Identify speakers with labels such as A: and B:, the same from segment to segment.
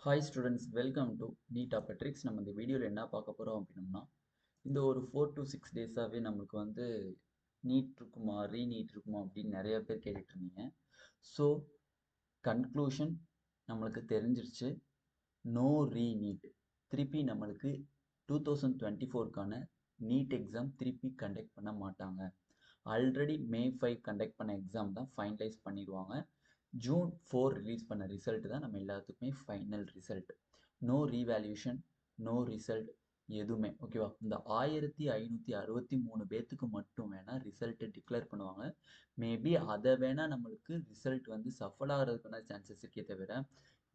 A: Hi students, welcome to NEET Aptrix. நம்ம இந்த வீடியோவில் என்ன பார்க்க போகிறோம் அப்படின்னோம்னா, இந்த ஒரு 4 to 6 டேஸாகவே நம்மளுக்கு வந்து நீட் இருக்குமா, ரீநீட் இருக்குமா அப்படின்னு நிறைய பேர் கேட்டுட்டு இருந்தீங்க. ஸோ கன்க்ளூஷன் நம்மளுக்கு தெரிஞ்சிருச்சு. No re NEET. திருப்பி நம்மளுக்கு 2024க்கான நீட் எக்ஸாம் திருப்பி கண்டக்ட் பண்ண மாட்டாங்க. ஆல்ரெடி May 5 கண்டக்ட் பண்ண எக்ஸாம் தான் ஃபைனலைஸ் பண்ணிடுவாங்க. June 4 ரிலீஸ் பண்ண ரிசல்ட் தான் நம்ம எல்லாத்துக்குமே final result. No revaluation, no result, எதுவுமே. ஓகேவா? இந்த 1563 பேத்துக்கு மட்டும் வேணா ரிசல்ட் டிக்ளேர் பண்ணுவாங்க. மேபி அதை வேணா நம்மளுக்கு ரிசல்ட் வந்து சஃபல் ஆகிறதுக்கான சான்சஸ் இருக்கே தவிர,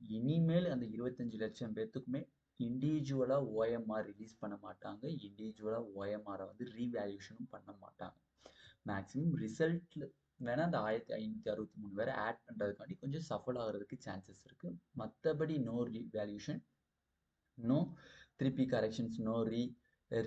A: இனிமேல் அந்த 25 லட்சம் பேத்துக்குமே இண்டிவிஜுவலாக ஓஎம்ஆர் ரிலீஸ் பண்ண மாட்டாங்க. இண்டிவிஜுவலாக ஓஎம்ஆரை வந்து ரீவேல்யூஷனும் பண்ண மாட்டாங்க. மேக்ஸிமம் ரிசல்ட்ல வேணா அந்த 1563 பேரை ஆட் பண்ணுறதுக்காண்டி கொஞ்சம் சஃபல் ஆகிறதுக்கு சான்சஸ் இருக்குது. மற்றபடி நோ ரீவேல்யூஷன், நோ திருப்பி corrections, no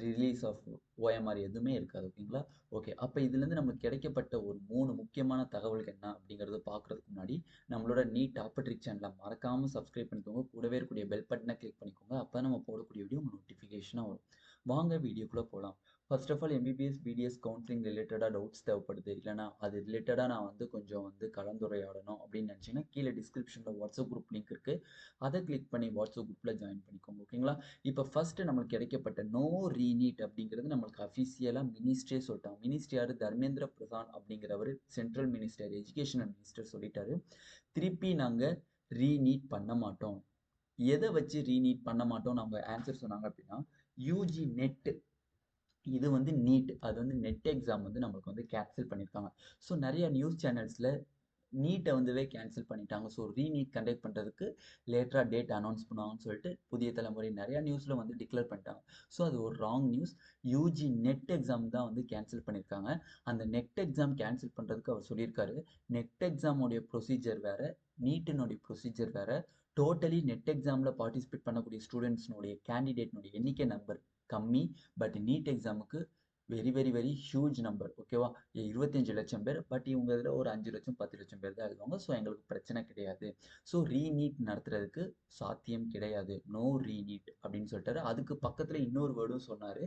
A: release of OMR எதுவுமே இருக்காது. ஓகேங்களா? ஓகே, அப்போ இதுலேருந்து நமக்கு கிடைக்கப்பட்ட ஒரு 3 முக்கியமான தகவல்கள் என்ன அப்படிங்கிறத பார்க்குறதுக்கு முன்னாடி நம்மளோட நீட் ஆப்பட்ரிக் சேனலை மறக்காமல் சப்ஸ்கிரைப் பண்ணிக்கோங்க. கூடவே இருக்கக்கூடிய பெல் பட்டனை கிளிக் பண்ணிக்கோங்க. அப்போ நம்ம போடக்கூடிய வீடியோ உங்களுக்கு நோட்டிஃபிகேஷனாக வரும். வாங்க வீடியோக்குள்ளே போகலாம். First of all, MBBS BDS counselling ரிலேட்டடாக டவுட்ஸ் தேவைப்படுது, இல்லைனா அது ரிலேட்டடாக நான் வந்து கொஞ்சம் கலந்துரையாடணும் அப்படின்னு நினச்சிங்கன்னா கீழே டிஸ்கிரிப்ஷனில் வாட்ஸ்அப் குரூப் லிங்க் இருக்குது. அதை கிளிக் பண்ணி வாட்ஸ்அப் குரூப்பில் ஜாயின் பண்ணிக்கோங்க. ஓகேங்களா? இப்போ ஃபர்ஸ்ட் நம்மளுக்கு கிடைக்கப்பட்ட நோ ரீநீட் அப்படிங்கிறது நம்மளுக்கு அஃபிஷியலாக மினிஸ்ட்ரே சொல்லிட்டாங்க. மினிஸ்டர் யார்? தர்மேந்திர பிரதான் அப்படிங்கிறவர், சென்ட்ரல் மினிஸ்டர், எஜுகேஷனல் மினிஸ்டர் சொல்லிட்டாரு, திருப்பி நாங்கள் ரீநீட் பண்ண மாட்டோம். எதை வச்சு ரீநீட் பண்ண மாட்டோம் அவங்க ஆன்சர் சொன்னாங்க அப்படின்னா, யூஜி நெட், இது வந்து நீட், அது வந்து நெட் எக்ஸாம் வந்து நம்மளுக்கு வந்து கேன்சல் பண்ணியிருக்காங்க. ஸோ நிறைய நியூஸ் சேனல்ஸில் நீட்டை வந்துவே கேன்சல் பண்ணிட்டாங்க. ஸோ ரீநீட் கண்டக்ட் பண்ணுறதுக்கு லேட்டராக டேட் அனௌன்ஸ் பண்ணுவாங்கன்னு சொல்லிட்டு புதிய தலைமுறை நிறையா நியூஸில் வந்து டிக்ளேர் பண்ணிட்டாங்க. ஸோ அது ஒரு wrong news. UG net exam தான் வந்து கேன்சல் பண்ணியிருக்காங்க. அந்த நெட் எக்ஸாம் கேன்சல் பண்ணுறதுக்கு அவர் சொல்லியிருக்காரு, நெட் எக்ஸாமுடைய ப்ரொசீஜர் வேறு, நீட்டினுடைய ப்ரொசீஜர் வேறு. டோட்டலி நெட் எக்ஸாமில் பார்ட்டிசிபேட் பண்ணக்கூடிய ஸ்டூடெண்ட்ஸ்னுடைய கேண்டிடேட்னுடைய எண்ணிக்கை நம்பர் கம்மி. பட் நீட் எக்ஸாமுக்கு very very very huge number. ஓகேவா? 25 லட்சம் பேர். பட் இவங்க இதில் ஒரு 5 லட்சம் 10 லட்சம் பேர் தான் எழுதுவாங்க. ஸோ எங்களுக்கு பிரச்சனை கிடையாது. ஸோ ரீநீட் நடத்துறதுக்கு சாத்தியம் கிடையாது. நோ ரீநீட் அப்படின்னு சொல்லிட்டாரு. அதுக்கு பக்கத்தில் இன்னொரு வேர்டும் சொன்னார்.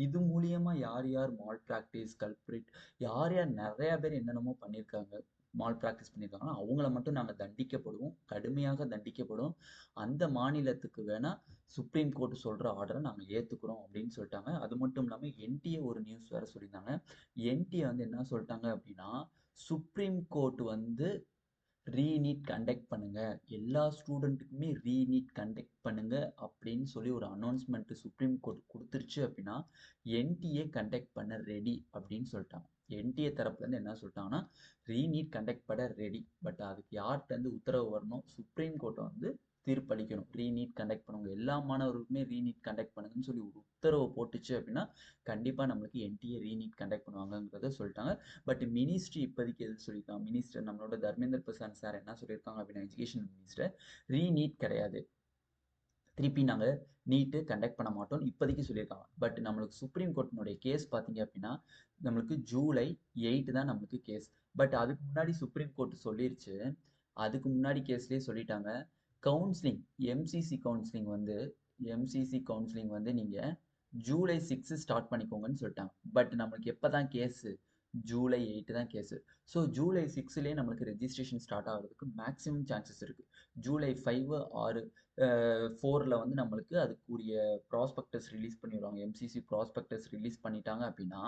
A: இது மூலியமாக யார் யார் மால் ப்ராக்டிஸ், கல்ப்ரிட், யார் யார் நிறையா பேர் என்னென்னமோ பண்ணியிருக்காங்க, மால் ப்ராக்டிஸ் பண்ணியிருக்காங்கன்னா அவங்கள மட்டும் நாங்கள் தண்டிக்கப்படுவோம், கடுமையாக தண்டிக்கப்படும். அந்த மாநிலத்துக்கு வேணால் சுப்ரீம் கோர்ட் சொல்கிற ஆர்டரை நாங்கள் ஏற்றுக்கிறோம் அப்படின்னு சொல்லிட்டாங்க. அது மட்டும் இல்லாமல் என்டிஏ ஒரு நியூஸ் வேறு சொல்லியிருந்தாங்க. என்டிஏ வந்து என்ன சொல்லிட்டாங்க அப்படின்னா, சுப்ரீம் கோர்ட் வந்து ரீநீட் கண்டக்ட் பண்ணுங்க, எல்லா ஸ்டூடெண்ட்டுக்குமே ரீநீட் கண்டக்ட் பண்ணுங்க அப்படின்னு சொல்லி ஒரு அனௌன்ஸ்மெண்ட் சுப்ரீம் கோர்ட் கொடுத்துருச்சு அப்படின்னா என்டிஏ கண்டக்ட் பண்ண ரெடி அப்படின்னு சொல்லிட்டாங்க. என்டிஏ தரப்புலேருந்து என்ன சொல்லிட்டாங்கன்னா, ரீநீட் கண்டக்ட் பண்ண ரெடி. பட் அதுக்கு யார்கிட்டருந்து உத்தரவு வரணும்? சுப்ரீம் கோர்ட்டை வந்து தீர்ப்பளிக்கணும். ரீநீட் கண்டக்ட் பண்ணுங்க, எல்லா மாணவர்களுக்குமே ரீநீட் கண்டக்ட் பண்ணுங்கன்னு சொல்லி ஒரு உத்தரவு போட்டுச்சு அப்படின்னா கண்டிப்பாக நம்மளுக்கு என்டிஏ ரீநீட் கண்டக்ட் பண்ணுவாங்கங்கிறத சொல்லிட்டாங்க. பட் மினிஸ்ட்ரி இப்போதைக்கு எது சொல்லியிருக்காங்க? மினிஸ்டர் நம்மளோட தர்மேந்திர பிரதான் சார் என்ன சொல்லியிருக்காங்க அப்படின்னா, எஜுகேஷன் மினிஸ்டர், ரீநீட் கிடையாது, திருப்பி நாங்கள் நீட்டு கண்டக்ட் பண்ண மாட்டோம் இப்போதைக்கு சொல்லியிருக்காங்க. பட் நம்மளுக்கு சுப்ரீம் கோர்ட்டினுடைய கேஸ் பார்த்தீங்க அப்படின்னா நம்மளுக்கு July 8 தான் நம்மளுக்கு கேஸ். பட் அதுக்கு முன்னாடி சுப்ரீம் கோர்ட் சொல்லிருச்சு, அதுக்கு முன்னாடி கேஸ்லேயே சொல்லிட்டாங்க, கவுன்சிலிங், எம்சிசி கவுன்சிலிங் வந்து நீங்கள் July 6 ஸ்டார்ட் பண்ணிக்கோங்கன்னு சொல்லிட்டாங்க. பட் நம்மளுக்கு எப்போ தான் கேஸு? July 8 தான் கேஸு. ஸோ July 6லேயே நம்மளுக்கு ரெஜிஸ்ட்ரேஷன் ஸ்டார்ட் ஆகிறதுக்கு மேக்ஸிமம் சான்சஸ் இருக்குது. July 5 ஆறு 4ல் வந்து நம்மளுக்கு அதுக்குரிய ப்ராஸ்பெக்டஸ் ரிலீஸ் பண்ணிடுவாங்க. எம்சிசி ப்ராஸ்பெக்டஸ் ரிலீஸ் பண்ணிட்டாங்க அப்படின்னா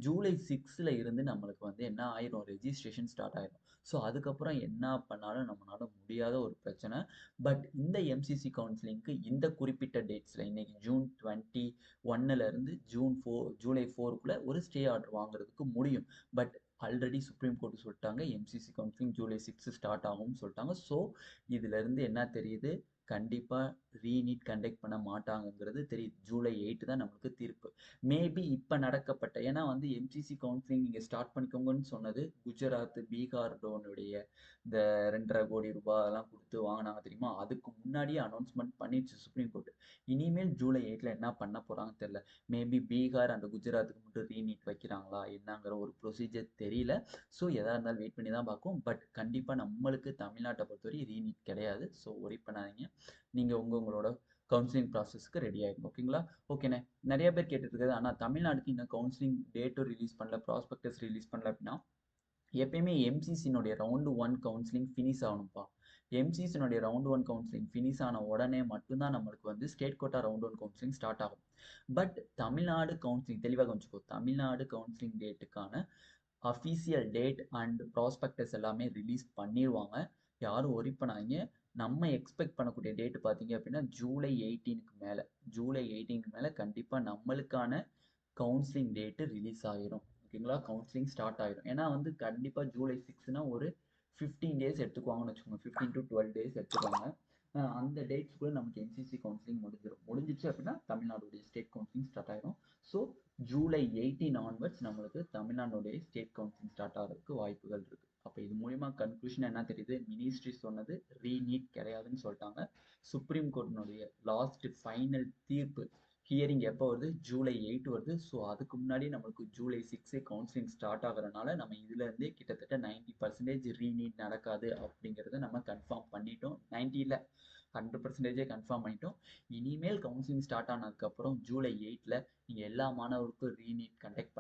A: July 6ல் இருந்து நம்மளுக்கு வந்து என்ன ஆயிரும்? ரெஜிஸ்ட்ரேஷன் ஸ்டார்ட் ஆயிரும். ஸோ அதுக்கப்புறம் என்ன பண்ணாலும் நம்மளால முடியாத ஒரு பிரச்சனை. பட் இந்த எம்சிசி கவுன்சிலிங்க்கு இந்த குறிப்பிட்ட டேட்ஸில் இன்னைக்கு June 21லேருந்து July 4க்குள்ளே ஒரு ஸ்டே ஆர்டர் வாங்குறதுக்கு முடியும். பட் ஆல்ரெடி சுப்ரீம் கோர்ட் சொல்லிட்டாங்க, எம்சிசி கவுன்சிலிங் July 6 ஸ்டார்ட் ஆகும்னு சொல்லிட்டாங்க. ஸோ இதுலேருந்து என்ன தெரியுது? கண்டிப்பாக ரீநீட் கண்டக்ட் பண்ண மாட்டாங்கங்கிறது தெரியுது. July 8 தான் நம்மளுக்கு தீர்ப்பு. மேபி இப்போ நடக்கப்பட்ட, ஏன்னா வந்து எம்சிசி கவுன்சிலிங் நீங்கள் ஸ்டார்ட் பண்ணிக்கோங்கன்னு சொன்னது குஜராத், பீகார் டோனுடைய இந்த 2.5 கோடி ரூபாய் அதெல்லாம் கொடுத்து வாங்கினாங்க தெரியுமா? அதுக்கு முன்னாடியே அனௌன்ஸ்மெண்ட் பண்ணிடுச்சு சுப்ரீம் கோர்ட். இனிமேல் July 8ல் என்ன பண்ண போகிறாங்கன்னு தெரியல. மேபி பீகார் அந்த குஜராத்துக்கு மட்டும் ரீநீட் வைக்கிறாங்களா என்னங்கிற ஒரு ப்ரொசீஜர் தெரியல. ஸோ எதாக இருந்தாலும் வெயிட் பண்ணி தான் பார்க்கும். பட் கண்டிப்பாக நம்மளுக்கு தமிழ்நாட்டை பொறுத்தவரை ரீநீட் கிடையாது. ஸோ ஒரி பண்ணாதீங்க. நீங்கள் உங்களோட கவுன்சிலிங் ப்ராசஸ்க்கு ரெடி ஆகிடும். ஓகேங்களா? ஓகேண்ணே, நிறைய பேர் கேட்டுருக்குது, ஆனால் தமிழ்நாடுக்கு இன்னும் கவுன்சிலிங் டேட்டும் ரிலீஸ் பண்ணல, ப்ராஸ்பெக்டஸ் ரிலீஸ் பண்ணல அப்படின்னா எப்பயுமே எம்சிசினுடைய ரவுண்டு 1 கவுன்சிலிங் ஃபினிஷ் ஆகணும்ப்பா. எம்சிசினுடைய ரவுண்டு 1 கவுன்சிலிங் ஃபினிஷ் ஆன உடனே மட்டும்தான் நம்மளுக்கு வந்து state quota round 1 counselling start ஆகும். பட் தமிழ்நாடு கவுன்சிலிங் தெளிவாக வச்சுக்கோ, தமிழ்நாடு கவுன்சிலிங் டேட்டுக்கான அஃபீஷியல் டேட் அண்ட் ப்ராஸ்பெக்டஸ் எல்லாமே ரிலீஸ் பண்ணிடுவாங்க. யாரும் ஒரி பண்ணாதீங்க. நம்ம எக்ஸ்பெக்ட் பண்ணக்கூடிய டேட் பார்த்தீங்க அப்படின்னா ஜூலை 18க்கு மேலே, ஜூலை 18க்கு மேலே கண்டிப்பாக நம்மளுக்கான கவுன்சிலிங் டேட்டு ரிலீஸ் ஆகிரும். ஓகேங்களா? கவுன்சிலிங் ஸ்டார்ட் ஆகிடும். ஏன்னா வந்து கண்டிப்பாக ஜூலை 6னா ஒரு 15 டேஸ் எடுத்துக்குவாங்கன்னு வச்சுக்கோங்க. 15 to 12 டேஸ் எடுத்துக்குவாங்க. அந்த டேட்ஸ்க்குள்ள நமக்கு எம்சிசி கவுன்சிலிங் முடிஞ்சிச்சு அப்படின்னா தமிழ்நாடுடைய ஸ்டேட் கவுன்சிலிங் ஸ்டார்ட் ஆகிடும். ஸோ ஜூலை 18 ஆன்வர்ட்ஸ் நம்மளுக்கு தமிழ்நாடுடைய ஸ்டேட் கவுன்சிலிங் ஸ்டார்ட் ஆகிறதுக்கு வாய்ப்புகள் இருக்குது. அப்போ இது மூலிமா கன்க்ளூஷன் என்ன தெரியுது? மினிஸ்ட்ரி சொன்னது ரீநீட் கிடையாதுன்னு சொல்லிட்டாங்க. சுப்ரீம் கோர்ட்டினுடைய லாஸ்ட் ஃபைனல் தீர்ப்பு ஹியரிங் எப்போ வருது? ஜூலை 8 வருது. ஸோ அதுக்கு முன்னாடி நம்மளுக்கு ஜூலை 6 கவுன்சிலிங் ஸ்டார்ட் ஆகிறனால நம்ம இதுலேருந்தே கிட்டத்தட்ட 90% ரீநீட் நடக்காது அப்படிங்கிறத நம்ம கன்ஃபார்ம் பண்ணிட்டோம். 90 100% கன்ஃபார்ம் பண்ணிட்டோம். இனிமேல் கவுன்சிலிங் ஸ்டார்ட் ஆனதுக்கப்புறம் ஜூலை 8ல் நீங்கள் எல்லா மாணவருக்கும் ரீநீட் கண்டக்ட்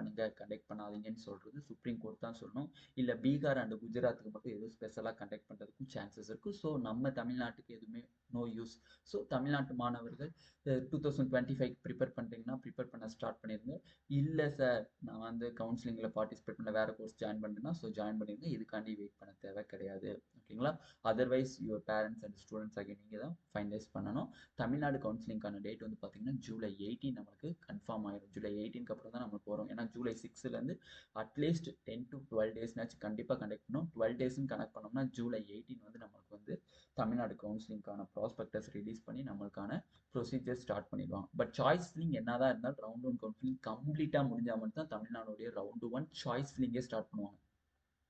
A: பண்ணாதீங்கன்னு சொல்கிறது சுப்ரீம் கோர்ட் தான் சொல்லணும். இல்லை பீகார் அண்ட் குஜராத்துக்கு மட்டும் எதுவும் ஸ்பெஷலாக கண்டக்ட் பண்ணுறதுக்கும் சான்சஸ் இருக்குது. ஸோ நம்ம தமிழ்நாட்டுக்கு எதுவுமே நோ யூஸ். ஸோ தமிழ்நாட்டு மாணவர்கள் 2025 ப்ரிப்பேர் பண்ணுறீங்கன்னா ப்ரிப்பேர் பண்ண ஸ்டார்ட் பண்ணிடுங்க. இல்லை சார் நான் வந்து கவுன்சிலிங்கில் பார்ட்டிசிபேட் பண்ண வேறு கோர்ஸ் ஜாயின் பண்ணுறேன்னா ஸோ ஜாயின் பண்ணிடுங்க. இதுக்காண்டி வெயிட் பண்ண தேவை கிடையாது. ஓகேங்களா? Otherwise your parents and students ஆகிய நீங்கள் தான் ஃபைனலைஸ் பண்ணணும். தமிழ்நாடு கவுன்சிலிங்கான டேட் வந்து பார்த்தீங்கன்னா ஜூலை 18 நம்மளுக்கு கன்ஃபார்ம் ஆயிடும். ஜூலை 18க்கு அப்புறம் தான் நம்மளுக்கு வரும். ஏன்னா ஜூலை 6லேருந்து அட்லீஸ்ட் 10 to 12 டேஸ்னாச்சும் கண்டிப்பாக கண்டக்ட் பண்ணணும். 12 டேஸ்ன்னு கனெக்ட் பண்ணோம்னா ஜூலை 18 வந்து நம்மளுக்கு வந்து தமிழ்நாடு கவுன்சிலிங்கான ப்ராஸ்பெக்டஸ் ரிலீஸ் பண்ணி நம்மளுக்கான ப்ரொசீஜர் ஸ்டார்ட் பண்ணிடுவாங்க. பட் சாய்ஸ் ஃபில்லிங் என்னதான் இருந்தாலும் ரவுண்ட் 1 கவுன்சிலிங் கம்ப்ளீட்டாக முடிஞ்சால் மட்டும் தான் தமிழ்நாடுடைய ரவுண்டு 1 சாய்ஸ் ஃபில்லிங்கே ஸ்டார்ட் பண்ணுவாங்க.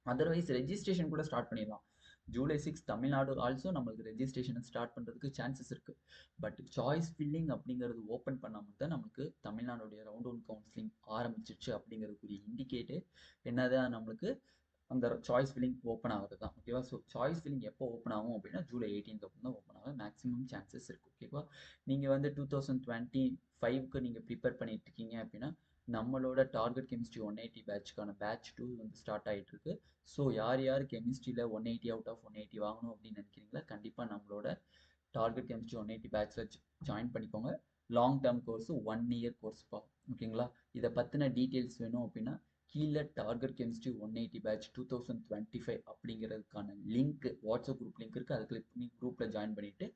A: அதர்வைஸ் ரெஜிஸ்ட்ரேஷன் கூட ஸ்டார்ட் பண்ணிடலாம். ஜூலை 6 தமிழ்நாடு ஆல்சோ நம்மளுக்கு ரெஜிஸ்ட்ரேஷன் ஸ்டார்ட் பண்ணுறதுக்கு சான்சஸ் இருக்குது. பட் சாய்ஸ் ஃபில்லிங் அப்படிங்கிறது ஓப்பன் பண்ணாமல் தான் நமக்கு தமிழ்நாடுடைய ரவுண்ட் 1 கவுன்சிலிங் ஆரம்பிச்சிருச்சு அப்படிங்கிறதுக்குரிய இண்டிகேட்டு என்னதான் நம்மளுக்கு அந்த சாய்ஸ் ஃபில்லிங் ஓப்பன் ஆகிறது தான். ஓகேவா? ஸோ சாய்ஸ் ஃபில்லிங் எப்போ ஓப்பன் ஆகும் அப்படின்னா ஜூலை 18க்கு அப்புறம் தான் ஓப்பன் ஆகும். மேக்ஸிமம் சான்சஸ் இருக்குது. ஓகேவா? நீங்கள் வந்து 2025க்கு நீங்கள் ப்ரிப்பேர் பண்ணிட்டு இருக்கீங்க அப்படின்னா நம்மளோட டார்கெட் கெமிஸ்ட்ரி 180 பேட்ச்க்கான பேட்ச் 2 வந்து ஸ்டார்ட் ஆகிட்டு இருக்கு. ஸோ யார் கெமிஸ்ட்ரியில் 180 அவுட் ஆஃப் 180 வாங்கணும் அப்படின்னு நினைக்கிறீங்களா கண்டிப்பாக நம்மளோட டார்கெட் கெமிஸ்ட்ரி 180 பேட்ச்சில் ஜாயின் பண்ணிக்கோங்க. லாங் டேர்ம் கோர்ஸ் 1 இயர் கோர்ஸ்ப்பா. ஓகேங்களா? இதை பற்றின டீட்டெயில்ஸ் வேணும் அப்படின்னா கீழே டார்கெட் கெமிஸ்ட்ரி 180 பேட்ச் 2025 அப்படிங்கிறதுக்கான லிங்க் வாட்ஸ்அப் குரூப் லிங்க் இருக்குது. அதை கிளிக் பண்ணி குரூப்பில் ஜாயின் பண்ணிவிட்டு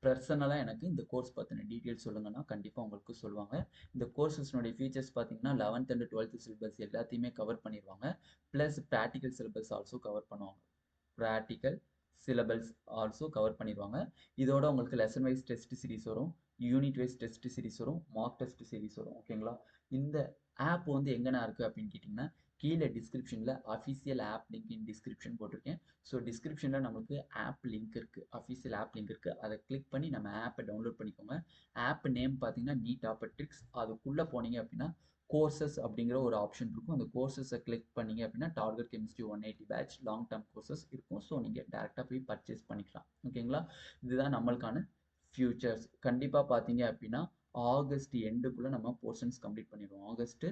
A: பர்சனலாக எனக்கு இந்த கோர்ஸ் பற்றின டீட்டெயில்ஸ் சொல்லுங்கன்னா கண்டிப்பாக உங்களுக்கு சொல்லுவாங்க. இந்த கோர்சஸ்னுடைய ஃபீச்சர்ஸ் பார்த்தீங்கன்னா 11th and 12th சிலபஸ் எல்லாத்தையுமே கவர் பண்ணிடுவாங்க. Plus practical syllabus also cover பண்ணுவாங்க. ப்ராக்டிக்கல் சிலபஸ் ஆல்சோ கவர் பண்ணிடுவாங்க. இதோட உங்களுக்கு லெசன் வைஸ் டெஸ்ட் சீரிஸ் வரும், யூனிட் வைஸ் டெஸ்ட் சீரிஸ் வரும், மார்க் டெஸ்ட் சீரிஸ் வரும். ஓகேங்களா? இந்த ஆப் வந்து எங்கன்னா இருக்குது அப்படின்னு கேட்டிங்கன்னா கீழே டிஸ்கிரிப்ஷனில் official app link in description போட்டிருக்கேன். ஸோ டிஸ்கிரிப்ஷனில் நமக்கு ஆப் லிங்க் இருக்குது, அஃபிஷியல் ஆப் லிங்க் இருக்குது. அதை கிளிக் பண்ணி நம்ம ஆப்பை டவுன்லோட் பண்ணிக்கோங்க. ஆப் நேம் பார்த்தீங்கன்னா நீட் டாப்பர்ட்ரிக்ஸ். அதுக்குள்ளே போனீங்க அப்படின்னா கோர்சஸ் அப்படிங்கிற ஒரு ஆப்ஷன் இருக்கும். அந்த கோர்சஸை கிளிக் பண்ணீங்க அப்படின்னா target chemistry 180 batch long term courses இருக்கும். ஸோ நீங்கள் டேரெக்டாக போய் பர்ச்சேஸ் பண்ணிக்கலாம். ஓகேங்களா? இதுதான் நம்மளுக்கான ஃபியூச்சர்ஸ். கண்டிப்பாக பார்த்தீங்க அப்படின்னா ஆகஸ்ட் எண்டுக்குள்ளே நம்ம போர்ஷன்ஸ் கம்ப்ளீட் பண்ணிடுவோம். ஆகஸ்ட்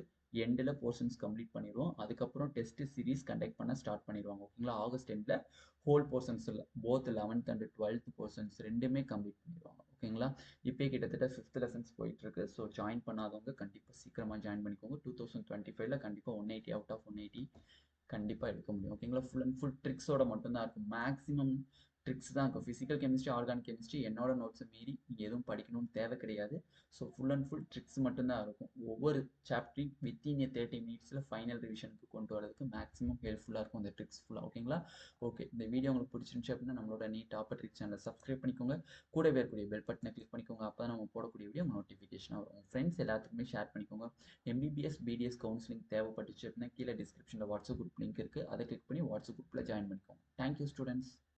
A: எண்டில் போர்ஷன்ஸ் கம்ப்ளீட் பண்ணிடுவோம். அதுக்கப்புறம் டெஸ்ட் சீரிஸ் கண்டக்ட் பண்ண ஸ்டார்ட் பண்ணிடுவாங்க. ஓகேங்களா? ஆகஸ்ட் எண்டில் ஹோல் போர்ஷன்ஸ் இல்லை, both 11th and 12th portions ரெண்டுமே கம்ப்ளீட் பண்ணிடுவாங்க. ஓகேங்களா? இப்போ கிட்டத்தட்ட 5th லெசன்ஸ் போயிட்டுருக்கு. ஸோ ஜாயின் பண்ணாதவங்க கண்டிப்பாக சீக்கிரமாக ஜாயின் பண்ணிக்கோங்க. 2025ல் கண்டிப்பாக 180 அவுட் ஆஃப் 180 கண்டிப்பாக எடுக்க முடியும். ஓகேங்களா? ஃபுல் அண்ட் ஃபுல் ட்ரிக்ஸோட மட்டும்தான் இருக்கும். மேக்ஸிமம் ட்ரிக்ஸ் தான் இருக்கும். ஃபிசிக்கல் கெமிஸ்ட்ரி, ஆர்கானிக் கெமிஸ்ட்ரி என்னோட நோட்ஸை மீறி நீங்கள் எதுவும் படிக்கணும்னு தேவை கிடையாது. So full and full tricks மட்டும்தான் இருக்கும். ஒவ்வொரு சாப்டரையும் வித்தின் 30 மினிட்ஸில் ஃபைனல் ரிவிஷனுக்கு கொண்டு வரதுக்கு மேக்ஸிமம் ஹெல்ப்ஃபுல்லாக இருக்கும் இந்த ட்ரிக்ஸ் ஃபுல்லாக. ஓகேங்களா? ஓகே, இந்த வீடியோ உங்களுக்கு பிடிச்சிருந்துச்சு அப்படின்னா நம்மளோட நீட் டாப்பர் ட்ரிக்ஸ் சேனலை சப்ஸ்கிரைப் பண்ணிக்கோங்க. கூடவே இருக்கக்கூடிய பெல் பட்டனை கிளிக் பண்ணிக்கோங்க. அப்போ தான் நம்ம போடக்கூடிய வீடியோ நோட்டிஃபிகேஷனாக வரும். ஃப்ரெண்ட்ஸ் எல்லாத்துக்குமே ஷேர் பண்ணிக்கோங்க. எம்பிபிஎஸ் பிடிஎஸ் கவுன்சிலிங் தேவைப்பட்டுச்சு அப்படின்னா கீழே டிஸ்கிரிப்ஷனில் வாட்ஸ்அப் குரூப் லிங்க் இருக்குது. அதை கிளிக் பண்ணி வாட்ஸ்அப் குரூப்பில் ஜாயின் பண்ணிக்கோங்க. Thank you students.